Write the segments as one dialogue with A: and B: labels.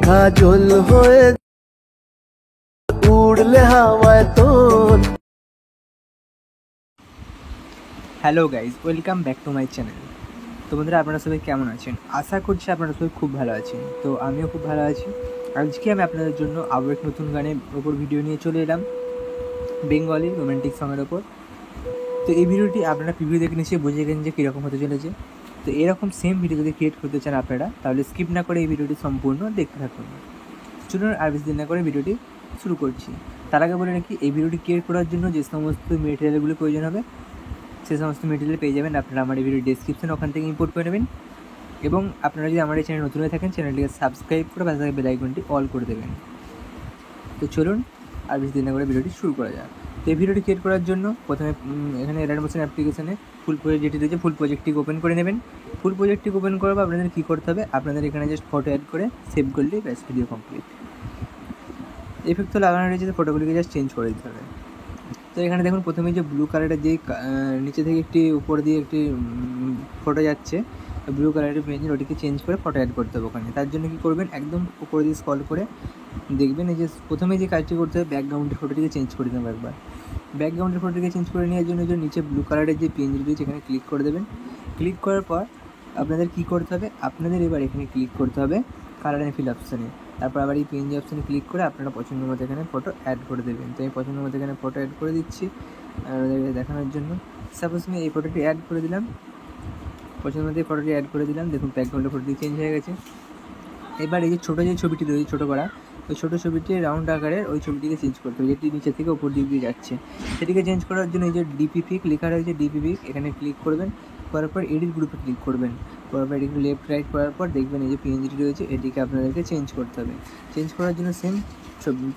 A: কাজল হয়ে উড়লে হাওয়ায় তোর।
B: Hello guys, welcome back to my channel. তো বন্ধুরা, আপনারা সবাই কেমন আছেন? আশা করছি আপনারা সবাই খুব ভালো আছেন। তো আমিও খুব ভালো আছি। আজকে আমি আপনাদের জন্য আবার এক নতুন গানের ওপর ভিডিও নিয়ে চলে এলাম, বেঙ্গলি রোম্যান্টিক সঙের ওপর। তো এই ভিডিওটি আপনারা প্রিভিউ দেখে নিশ্চয়ই বুঝে গেছেন যে কীরকম হতে চলেছে। তো এরকম সেম ভিডিও যদি ক্রিয়েট করতে চান আপনারা, তাহলে স্কিপ না করে এই ভিডিওটি সম্পূর্ণ দেখতে থাকুন। চলুন আর বেশি দিন না করে ভিডিওটি শুরু করছি। তার আগে বলে রাখি, এই ভিডিওটি ক্রিয়েট করার জন্য যে সমস্ত মেটেরিয়ালগুলো প্রয়োজন হবে সে সমস্ত মেটেরিয়াল পেয়ে যাবেন আপনারা আমার এই ভিডিও ডেসক্রিপশন, ওখান থেকে ইম্পোর্ট করে নেবেন। এবং আপনারা যদি আমার এই চ্যানেল নতুন হয়ে থাকেন, চ্যানেলটিকে সাবস্ক্রাইব করে পাশে থাকা বেল আইকনটি অল করে দেবেন। তো চলুন আর বেশি দিন না করে ভিডিওটি শুরু করা যাক। তো এই ভিডিওটি ক্রিয়েট করার জন্য প্রথমে এখানে এরার মোশন অ্যাপ্লিকেশনে ফুল প্রজেক্ট যেটি রয়েছে, ফুল প্রজেক্টটিকে ওপেন করে নেবেন। ফুল প্রজেক্টটিকে ওপেন করার পর আপনাদের কী করতে হবে, আপনাদের এখানে জাস্ট ফটো অ্যাড করে সেভ করলেই ব্যাস ভিডিও কমপ্লিট। এফেক্ট তো লাগানো রয়েছে, ফটোগুলিকে জাস্ট চেঞ্জ করে দিতে হবে। তো এখানে দেখুন প্রথমে যে ব্লু কালারের যেই নিচে থেকে একটি উপর দিয়ে একটি ফটো যাচ্ছে, ব্লু কালারের পেন্সিল, ওটিকে চেঞ্জ করে ফটো অ্যাড করতে হবে ওখানে। তার জন্য কী করবেন, একদম উপর দিয়ে স্ক্রল করে দেখবেন এই যে প্রথমে যে কাজটি করতে হবে, ব্যাকগ্রাউন্ডের ফটোটিকে চেঞ্জ করে দেবেন একবার। ব্যাকগ্রাউন্ডের ফটোটিকে চেঞ্জ করে নেওয়ার জন্য যে নিচে ব্লু কালারের যে পেন্সিল রয়েছে এখানে ক্লিক করে দেবেন। ক্লিক করার পর আপনাদের কী করতে হবে, আপনাদের এবার এখানে ক্লিক করতে হবে কালার অ্যান্ড ফিল অপশানে। তারপর আবার এই পিএনজি অপশানে ক্লিক করে আপনারা পছন্দ মতো এখানে ফটো অ্যাড করে দেবেন। তো আমি পছন্দ মতো এখানে ফটো অ্যাড করে দিচ্ছি আপনাদেরকে দেখানোর জন্য। সাপোজ আমি এই ফটোটি অ্যাড করে দিলাম, পছন্দ মতো এই ফটোটি অ্যাড করে দিলাম। দেখুন ব্যাকগ্রাউন্ডের ফটোটি চেঞ্জ হয়ে গেছে। এবার এই যে ছোটো যে ছবিটি রয়েছে, ছোটো করা ওই ছোটো ছবিটি রাউন্ড আকারের ওই ছবিটিকে চেঞ্জ করতে হবে, যেটি নিচে থেকে ওপর দিক দিয়ে যাচ্ছে। সেটিকে চেঞ্জ করার জন্য এই যে ডিপি পিক লেখা রয়েছে, ডিপি পিক এখানে ক্লিক করবেন। করার পর এডিট গ্রুপে ক্লিক করবেন। করার পর এটিকে লেফট রাইট করার পর দেখবেন এই যে পিএনজিটি রয়েছে, এটিকে আপনাদেরকে চেঞ্জ করতে হবে। চেঞ্জ করার জন্য সেম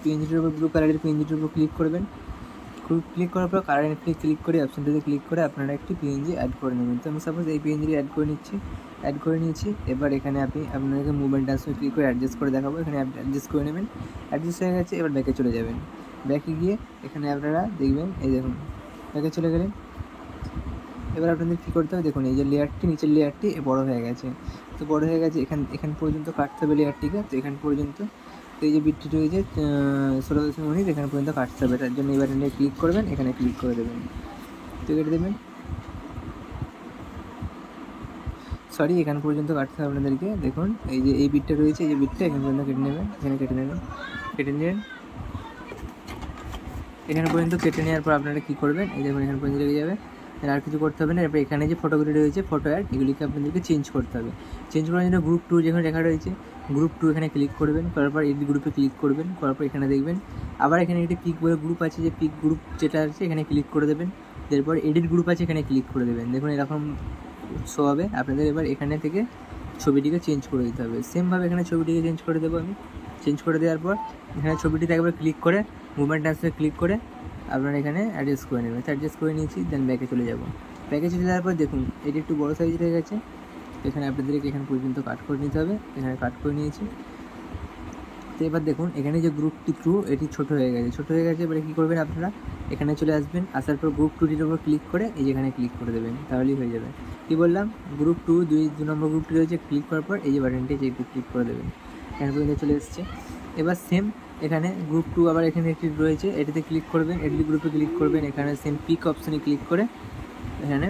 B: পিএনজিটির উপর ব্লু কালারের পিএনজিটির উপর ক্লিক করবেন। ক্লিক করার পর কালার অ্যান্ড ফিল ক্লিক করে অপশানটিতে ক্লিক করে আপনারা একটি পিএনজি অ্যাড করে নেবেন। তো আমি সাপোজ এই পিএনজিটি অ্যাড করে নিয়েছি। এবার এখানে আপনাদেরকে মুভমেন্ট ট্রান্সফার ক্লিক করে অ্যাডজাস্ট করে দেখাবো। এখানে অ্যাডজাস্ট করে নেবেন। অ্যাডজাস্ট হয়ে গেছে, এবার ব্যাকে চলে যাবেন। ব্যাকে গিয়ে এখানে আপনারা দেখবেন, এই দেখুন ব্যাকে চলে গেলেন। এবার আপনাদের কী করতে হবে, দেখুন এই যে লেয়ারটি, নিচের লেয়ারটি বড় হয়ে গেছে। তো বড় হয়ে গেছে, এখান পর্যন্ত কাটতে হবে লেয়ারটিকে। তো এখান পর্যন্ত, তো এই যে বিটটি রয়েছে 16.9 এখান পর্যন্ত কাটতে হবে। তার জন্য এবার এখানে ক্লিক করবেন, এখানে ক্লিক করে দেবেন। তো কেটে দেবেন, সরি এখান পর্যন্ত কাটতে হবে আপনাদেরকে। দেখুন এই যে এই বিটটা রয়েছে, এই যে বিটটা এখান পর্যন্ত কেটে নেবেন, এখানে কেটে নেবেন। এখানে পর্যন্ত কেটে নেওয়ার পর আপনারা কী করবেন, এই দেখুন এখানে পর্যন্ত লেগে যাবে। আর কিছু করতে হবে না। এরপর এখানে যে ফটোগুলি রয়েছে, ফটো অ্যাড, এগুলিকে আপনাদেরকে চেঞ্জ করতে হবে। চেঞ্জ করার জন্য গ্রুপ 2 যেখানে লেখা রয়েছে, গ্রুপ 2 এখানে ক্লিক করবেন। করার পর এডিট গ্রুপে ক্লিক করবেন। করার পর এখানে দেখবেন আবার এখানে একটি পিক বলে গ্রুপ আছে, যে পিক গ্রুপ যেটা আছে এখানে ক্লিক করে দেবেন। এরপর এডিট গ্রুপ আছে, এখানে ক্লিক করে দেবেন। দেখুন এরকম শো হবে। আপনাদের এবার এখানে থেকে ছবিটিকে চেঞ্জ করে দিতে হবে। সেমভাবে এখানে ছবিটিকে চেঞ্জ করে দেবো আমি। চেঞ্জ করে দেওয়ার পর এখানে ছবিটিতে একবার ক্লিক করে মুভমেন্ট ট্রান্সফারে ক্লিক করে আপনারা এখানে অ্যাডজাস্ট করে নেবেন। অ্যাডজাস্ট করে নিয়েছি, দেন ব্যাকে চলে যাব। ব্যাকে চলে যাওয়ার পর দেখুন এটি একটু বড়ো সাইজ হয়ে গেছে। এখানে আপনাদেরকে এখান পর্যন্ত কাট করে নিতে হবে। এখানে কাট করে নিয়েছি। তো এবার দেখুন এখানে যে গ্রুপটি 2 এটি ছোটো হয়ে গেছে। এবারে কী করবেন, আপনারা এখানে চলে আসবেন। আসার পর গ্রুপ 2টির উপর ক্লিক করে এই যেখানে ক্লিক করে দেবেন, তাহলেই হয়ে যাবে। কী বললাম, গ্রুপ 2 2 নম্বর গ্রুপটি রয়েছে, ক্লিক করার পর এই যে বাটনটি একটু ক্লিক করে দেবেন। এখানে পর্যন্ত চলে এসেছে। এবার সেম এখানে গ্রুপ 2 আবার এখানে একটি রয়েছে, এটিতে ক্লিক করবেন। এডিট গ্রুপে ক্লিক করবেন। এখানে সেম পিক অপশানে ক্লিক করে এখানে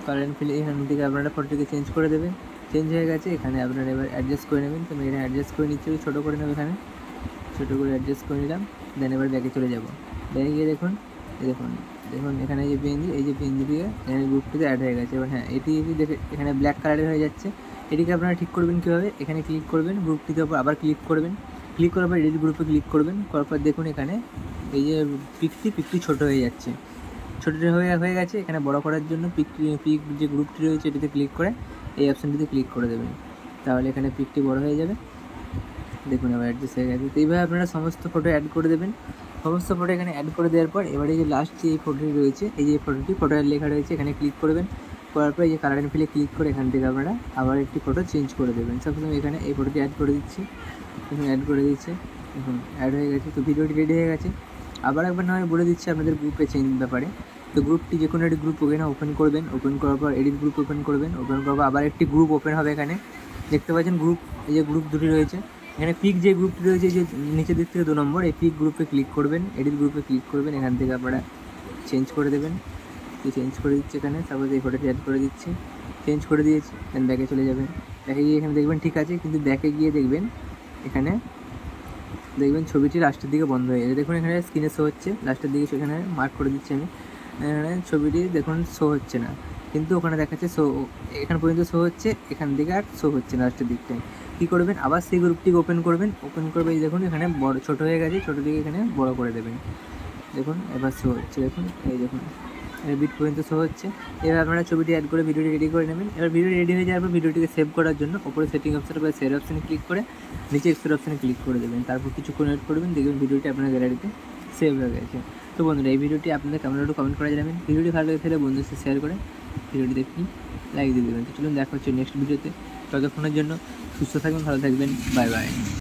B: কালার অ্যান্ড ফিল, এখান থেকে আপনারা ফটোটিকে চেঞ্জ করে দেবেন। চেঞ্জ হয়ে গেছে। এখানে আপনারা এবার অ্যাডজাস্ট করে নেবেন। তো আমি এখানে অ্যাডজাস্ট করে নিচ্ছি, ছোটো করে নেব, এখানে ছোটো করে অ্যাডজাস্ট করে নিলাম। দেন এবার ব্যাকে চলে যাব। ব্যাকে গিয়ে দেখুন এখানে যে পিএনজি, এই যে পিএনজি দিয়ে এখানে গ্রুপটিতে অ্যাড হয়ে গেছে। এবার হ্যাঁ, এটি দেখে এখানে ব্ল্যাক কালারের হয়ে যাচ্ছে। এটিকে আপনারা ঠিক করবেন কীভাবে, এখানে ক্লিক করবেন, গ্রুপটিতে ওপর আবার ক্লিক করবেন। ক্লিক করার পর এডিট গ্রুপে ক্লিক করবেন। করার পর দেখুন এখানে এই যে পিকটি ছোটো হয়ে যাচ্ছে, ছোটো হয়ে গেছে। এখানে বড় করার জন্য পিক যে গ্রুপটি রয়েছে এটিতে ক্লিক করে এই অপশানটিতে ক্লিক করে দেবেন, তাহলে এখানে পিকটি বড় হয়ে যাবে। দেখুন এবার অ্যাডজাস্ট হয়ে গেছে। তো এইভাবে আপনারা সমস্ত ফটো অ্যাড করে দেবেন। সমস্ত ফটো এখানে অ্যাড করে দেওয়ার পর এবারে যে লাস্ট যে এই ফটোটি রয়েছে, এই যে ফটো অ্যাড লেখা রয়েছে, এখানে ক্লিক করবেন। করার পর এই যে কালার অ্যান্ড ফিলে ক্লিক করে এখান থেকে আপনারা আবার একটি ফটো চেঞ্জ করে দেবেন। সবসময় এখানে এই ফটোটি অ্যাড করে দিচ্ছি। এখন অ্যাড করে দিচ্ছে, এখন অ্যাড হয়ে গেছে। তো ভিডিওটি রেডি হয়ে গেছে। আবার একবার না হয় বলে দিচ্ছি আপনাদের গ্রুপে চেঞ্জ ব্যাপারে। তো গ্রুপটি যে কোনো একটি গ্রুপ ওখানে ওপেন করবেন। ওপেন করার পর এডিট গ্রুপ ওপেন করবেন। ওপেন করার পর আবার একটি গ্রুপ ওপেন হবে এখানে। দেখতে পাচ্ছেন গ্রুপ, এই যে গ্রুপ দুটি রয়েছে এখানে। পিক যে গ্রুপটি রয়েছে, যে নিচের দিক থেকে 2 নম্বর, এই পিক গ্রুপে ক্লিক করবেন, এডিট গ্রুপে ক্লিক করবেন। এখান থেকে আপনারা চেঞ্জ করে দেবেন। চেঞ্জ করে দিচ্ছে এখানে, সাপোজ এই ফটোটি অ্যাড করে দিচ্ছি, চেঞ্জ করে দিয়েছি। দেন ব্যাকে চলে যাবেন। ব্যাকে গিয়ে এখানে দেখবেন ঠিক আছে, কিন্তু ব্যাকে গিয়ে দেখবেন এখানে দেখবেন ছবিটি লাস্টের দিকে বন্ধ হয়ে গেছে। দেখুন এখানে স্ক্রিনে শো হচ্ছে লাস্টের দিকে, সেখানে মার্ক করে দিচ্ছি আমি। এখানে ছবিটি দেখুন শো হচ্ছে না, কিন্তু ওখানে দেখাচ্ছে শো, এখান পর্যন্ত শো হচ্ছে, এখান থেকে আর শো হচ্ছে না লাস্টের দিকটায়। কী করবেন, আবার সেই গ্রুপটিকে ওপেন করবেন। ওপেন করবে, এই দেখুন এখানে বড় ছোটো হয়ে গেছে, ছোটো দিকে এখানে বড় করে দেবেন। দেখুন এবার শো হচ্ছে, দেখুন এই দেখুন বিট পর্যন্ত শো হচ্ছে। এবার আপনারা ছবিটি অ্যাড করে ভিডিওটি রেডি করে নেবেন। এবার ভিডিও রেডি হয়ে যাওয়ার পর ভিডিওটিকে সেভ করার জন্য ওপরে সেটিং অপশানে বা সেভ অপশানে ক্লিক করে নিচে এক্সপোর্ট অপশানে ক্লিক করে দেবেন। তারপর কিছুক্ষণ ওয়েট করবেন, দেখবেন ভিডিওটি আপনার গ্যালারিতে সেভ হয়ে গেছে। তো বন্ধুরা, এই ভিডিওটি আপনাদের কেমন একটু কমেন্ট করে জানাবেন। ভিডিওটি ভালো লেগে থাকলে বন্ধুদের সাথে শেয়ার করে ভিডিওটি দেখুন, লাইক দিয়ে দেবেন। তো চলুন দেখা হচ্ছে নেক্সট ভিডিওতে। ততক্ষণের জন্য সুস্থ থাকবেন, ভালো থাকবেন, বাই বাই।